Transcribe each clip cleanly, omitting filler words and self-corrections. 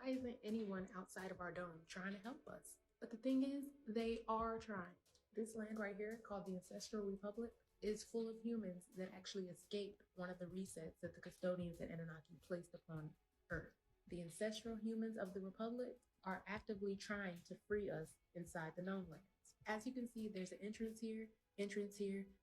Why isn't anyone outside of our dome trying to help us? But the thing is, they are trying. This land right here, called the Ancestral Republic, is full of humans that actually escaped one of the resets that the custodians at Anunnaki placed upon Earth. The ancestral humans of the Republic are actively trying to free us inside the known lands. As you can see, there's an entrance here,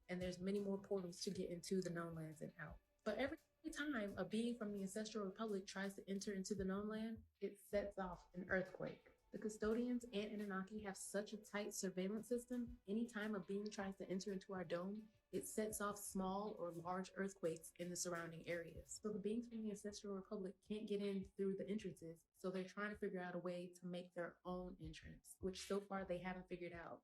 and there's many more portals to get into the known lands and out. But every time a being from the Ancestral Republic tries to enter into the known land, it sets off an earthquake. The custodians and Anunnaki have such a tight surveillance system. Anytime a being tries to enter into our dome, it sets off small or large earthquakes in the surrounding areas. So the beings from the Ancestral Republic can't get in through the entrances, so they're trying to figure out a way to make their own entrance, which so far they haven't figured out.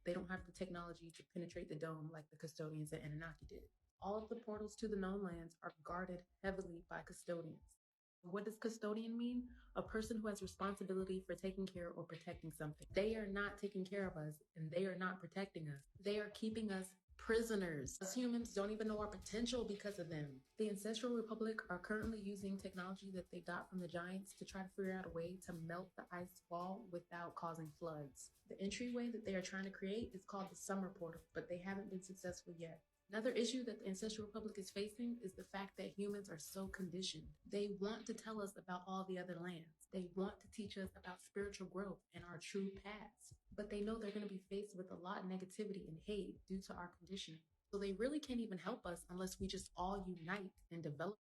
They don't have the technology to penetrate the dome like the custodians at Anunnaki did. All of the portals to the known lands are guarded heavily by custodians. What does custodian mean? A person who has responsibility for taking care or protecting something. They are not taking care of us, and they are not protecting us. They are keeping us prisoners. Us humans don't even know our potential because of them. The Ancestral Republic are currently using technology that they got from the giants to try to figure out a way to melt the ice wall without causing floods. The entryway that they are trying to create is called the Summer Portal, but they haven't been successful yet. Another issue that the Ancestral Republic is facing is the fact that humans are so conditioned. They want to tell us about all the other lands. They want to teach us about spiritual growth and our true paths. But they know they're going to be faced with a lot of negativity and hate due to our conditioning. So they really can't even help us unless we just all unite and develop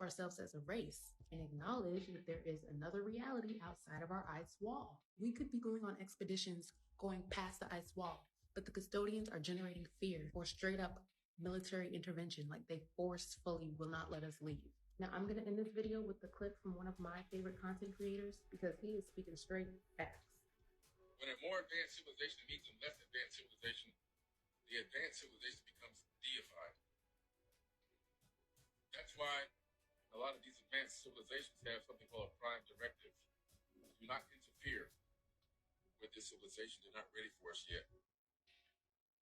ourselves as a race and acknowledge that there is another reality outside of our ice wall. We could be going on expeditions going past the ice wall, but the custodians are generating fear or straight up military intervention, like they forcefully will not let us leave. Now, I'm going to end this video with the clip from one of my favorite content creators because he is speaking straight facts. When a more advanced civilization meets a less advanced civilization, the advanced civilization becomes deified. That's why a lot of these advanced civilizations have something called a prime directive. Do not interfere with this civilization. They're not ready for us yet.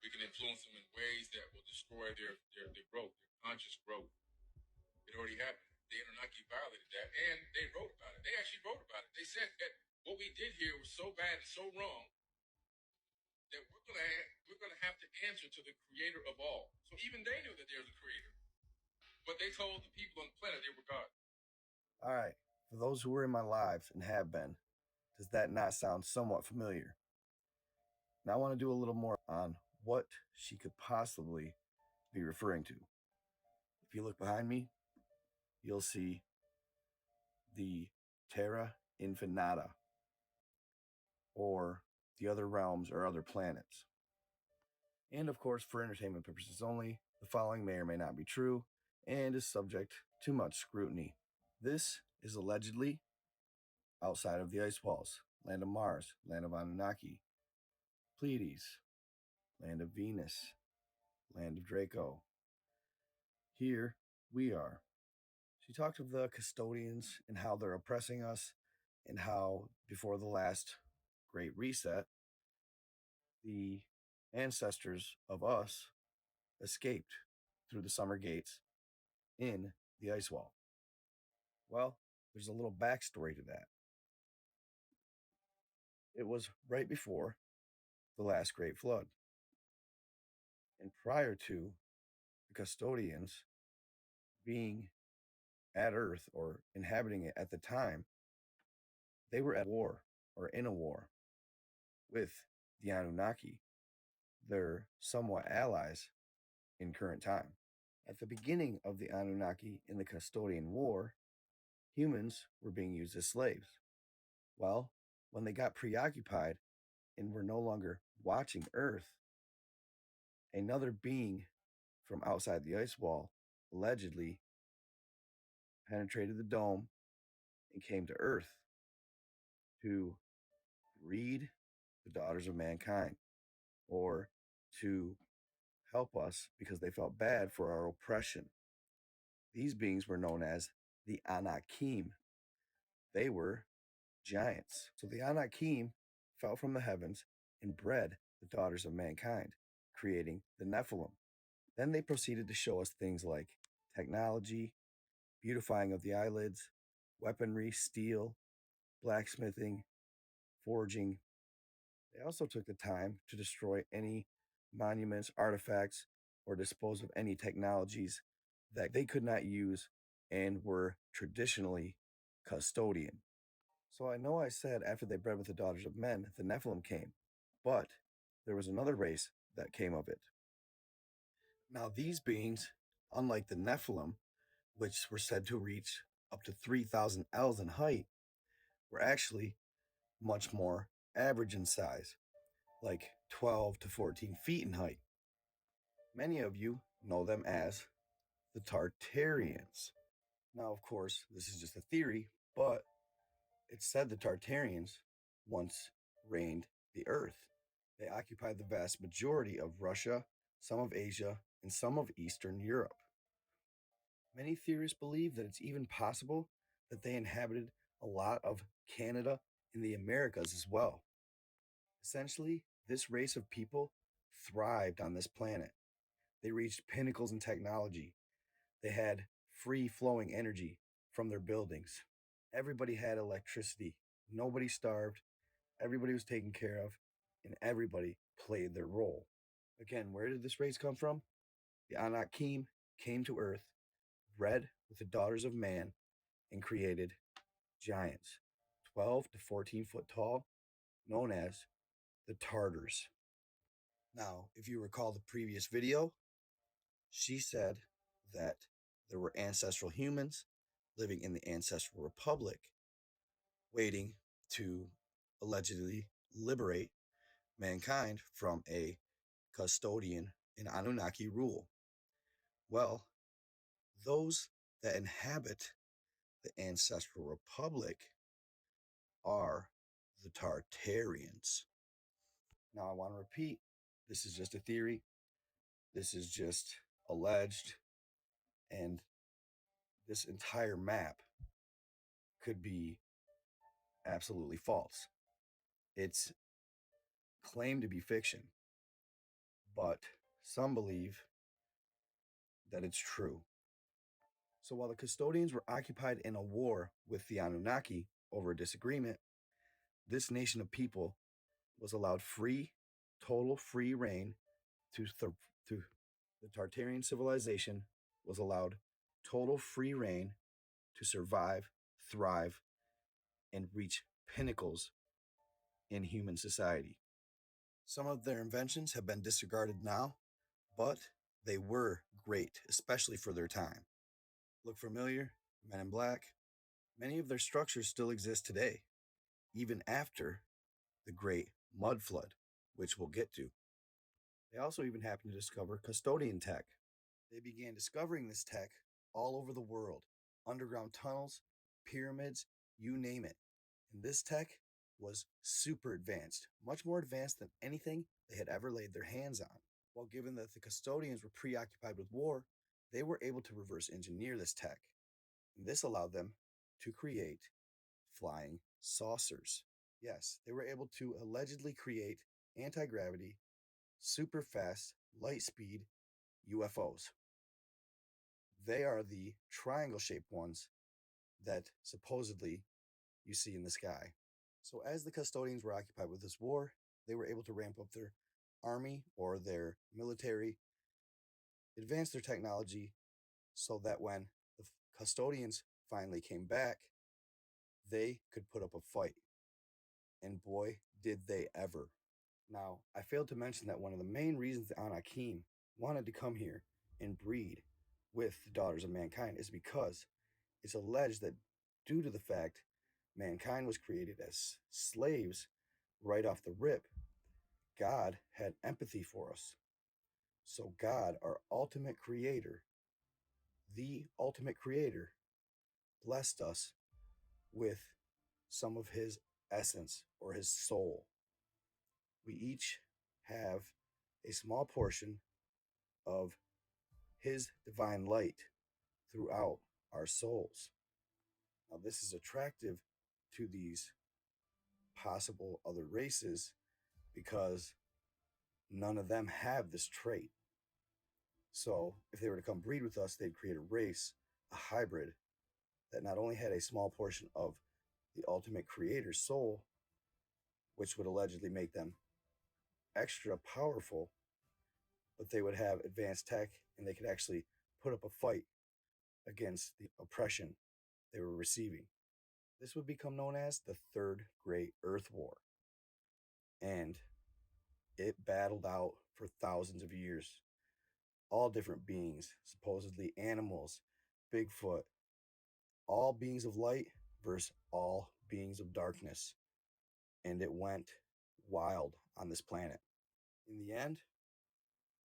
We can influence them in ways that will destroy their growth, their conscious growth. It already happened. The Anunnaki violated that, and they wrote about it. They actually wrote about it. They said that what we did here was so bad and so wrong that we're gonna have to answer to the creator of all. So even they knew that there's a creator, but they told the people on the planet they were God. All right, for those who were in my lives and have been, does that not sound somewhat familiar? Now I want to do a little more on what she could possibly be referring to. If you look behind me, you'll see the Terra Infinita, or the other realms or other planets. And of course, for entertainment purposes only, the following may or may not be true and is subject to much scrutiny. This is allegedly outside of the ice walls, land of Mars, land of Anunnaki, Pleiades, land of Venus, land of Draco. Here we are. She talked of the custodians and how they're oppressing us, and how before the last great reset, the ancestors of us escaped through the summer gates in the ice wall. Well, there's a little backstory to that. It was right before the last great flood, and prior to the custodians being at Earth or inhabiting it at the time, they were at war or in a war with the Anunnaki, their somewhat allies in current time. At the beginning of the Anunnaki in the Custodian War, humans were being used as slaves. Well, when they got preoccupied and were no longer watching Earth, another being from outside the ice wall allegedly penetrated the dome and came to Earth to breed the daughters of mankind, or to help us because they felt bad for our oppression. These beings were known as the Anakim. They were giants. So the Anakim fell from the heavens and bred the daughters of mankind, creating the Nephilim. Then they proceeded to show us things like technology, beautifying of the eyelids, weaponry, steel, blacksmithing, forging. They also took the time to destroy any monuments, artifacts, or dispose of any technologies that they could not use and were traditionally custodian. So I know I said after they bred with the daughters of men, the Nephilim came, but there was another race that came of it. Now, these beings, unlike the Nephilim, which were said to reach up to 3,000 ells in height, were actually much more average in size, like 12 to 14 feet in height. Many of you know them as the Tartarians. Now, of course, this is just a theory, but it's said the Tartarians once reigned the earth. They occupied the vast majority of Russia, some of Asia, and some of Eastern Europe. Many theorists believe that it's even possible that they inhabited a lot of Canada and the Americas as well. Essentially, this race of people thrived on this planet. They reached pinnacles in technology. They had free flowing energy from their buildings. Everybody had electricity. Nobody starved. Everybody was taken care of, and everybody played their role. Again, where did this race come from? The Anakim came to Earth, bred with the daughters of man, and created giants, 12 to 14 foot tall, known as the Tartars. Now, if you recall the previous video, she said that there were ancestral humans living in the ancestral republic, waiting to allegedly liberate mankind from a custodian and Anunnaki rule. Well, those that inhabit the ancestral republic are the Tartarians. Now, I want to repeat, this is just a theory. This is just alleged, and this entire map could be absolutely false. It's claimed to be fiction, but some believe that it's true. So while the custodians were occupied in a war with the Anunnaki over a disagreement, this nation of people was allowed total free reign to the Tartarian civilization was allowed total free reign to survive, thrive, and reach pinnacles in human society. Some of their inventions have been disregarded now, but they were great, especially for their time. Look familiar? Men in Black. Many of their structures still exist today, even after the Great Mud Flood, which we'll get to. They also even happened to discover custodian tech. They began discovering this tech all over the world. Underground tunnels, pyramids, you name it. And this tech was super advanced, much more advanced than anything they had ever laid their hands on. While given that the custodians were preoccupied with war, they were able to reverse engineer this tech. And this allowed them to create flying saucers. Yes, they were able to allegedly create anti-gravity, super fast, light speed UFOs. They are the triangle-shaped ones that supposedly you see in the sky. So as the custodians were occupied with this war, they were able to ramp up their army or their military, advance their technology so that when the custodians finally came back, they could put up a fight. And boy, did they ever. Now, I failed to mention that one of the main reasons the Anakim wanted to come here and breed with the daughters of mankind is because it's alleged that due to the fact mankind was created as slaves right off the rip, God had empathy for us. So God, our ultimate creator, the ultimate creator, blessed us with some of his essence or his soul. We each have a small portion of his divine light throughout our souls. Now, this is attractive to these possible other races because none of them have this trait. So, if they were to come breed with us, they'd create a race, a hybrid, that not only had a small portion of the ultimate creator's soul, which would allegedly make them extra powerful, but they would have advanced tech and they could actually put up a fight against the oppression they were receiving. This would become known as the Third Great Earth War. And it battled out for thousands of years. All different beings, supposedly animals, Bigfoot, all beings of light versus all beings of darkness. And it went wild on this planet. In the end,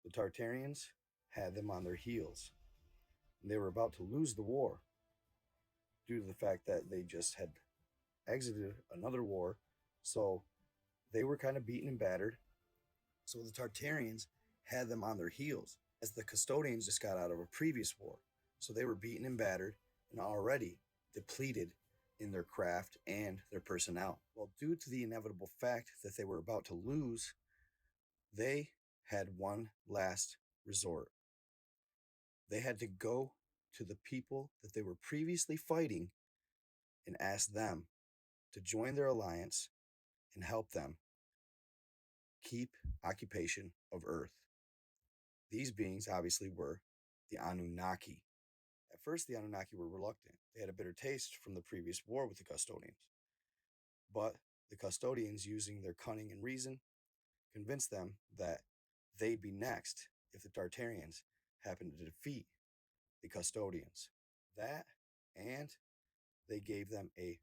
the Tartarians had them on their heels. And they were about to lose the war due to the fact that they just had exited another war. So they were kind of beaten and battered. So the Tartarians had them on their heels as the custodians just got out of a previous war. So they were beaten and battered and already depleted in their craft and their personnel. Well, due to the inevitable fact that they were about to lose, they had one last resort. They had to go to the people that they were previously fighting and ask them to join their alliance and help them keep occupation of Earth. These beings obviously were the Anunnaki. At first, the Anunnaki were reluctant. They had a bitter taste from the previous war with the custodians. But the custodians, using their cunning and reason, convinced them that they'd be next if the Tartarians happened to defeat the custodians. That, and they gave them a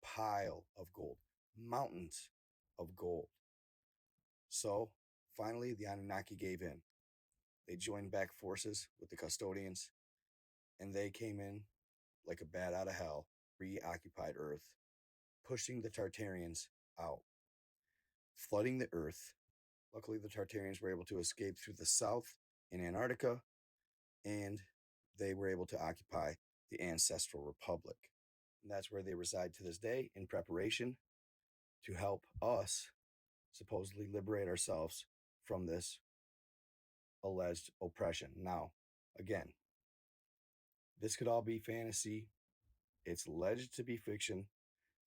pile of gold, mountains of gold. So finally, the Anunnaki gave in. They joined back forces with the custodians, and they came in like a bat out of hell, reoccupied Earth, pushing the Tartarians out, flooding the Earth. Luckily, the Tartarians were able to escape through the south in Antarctica, and they were able to occupy the Ancestral Republic. And that's where they reside to this day in preparation to help us supposedly liberate ourselves from this alleged oppression. Now, again, this could all be fantasy. It's alleged to be fiction.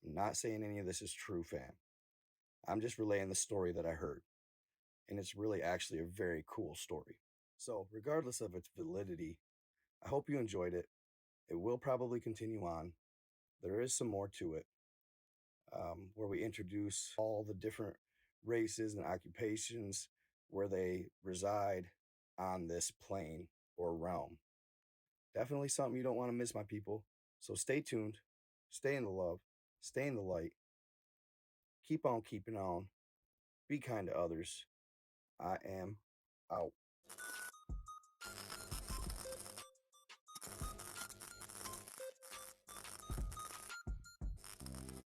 I'm not saying any of this is true, fam. I'm just relaying the story that I heard. And it's really actually a very cool story. So, regardless of its validity, I hope you enjoyed it. It will probably continue on. There is some more to it, where we introduce all the different races and occupations where they reside on this plane or realm. Definitely something you don't want to miss, my people. So stay tuned, stay in the love, stay in the light, keep on keeping on, be kind to others. I am out.